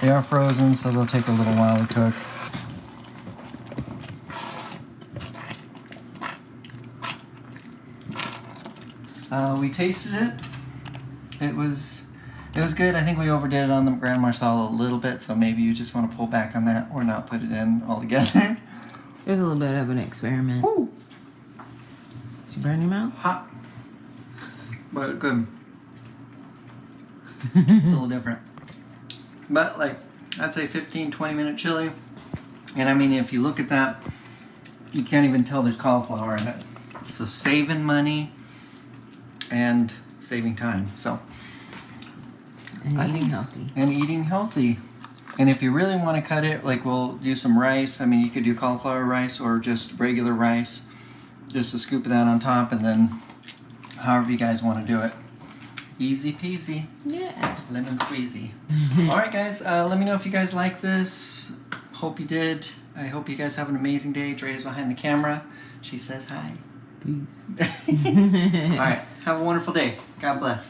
They are frozen, so they'll take a little while to cook. We tasted it. It was good. I think we overdid it on the Grand Marcel a little bit, so maybe you just want to pull back on that or not put it in altogether. It was a little bit of an experiment. Ooh. Did you burn your mouth? Hot. But good. It's a little different. But like, I'd say 15-20 minute chili. And I mean, if you look at that, you can't even tell there's cauliflower in it. So saving money and saving time. So. And eating healthy. And eating healthy. And if you really want to cut it, like we'll use some rice. I mean, you could do cauliflower rice or just regular rice. Just a scoop of that on top, and then however you guys want to do it. Easy peasy. Yeah. Lemon squeezy. All right, guys. Let me know if you guys like this. Hope you did. I hope you guys have an amazing day. Drea's behind the camera. She says hi. Peace. All right. Have a wonderful day. God bless.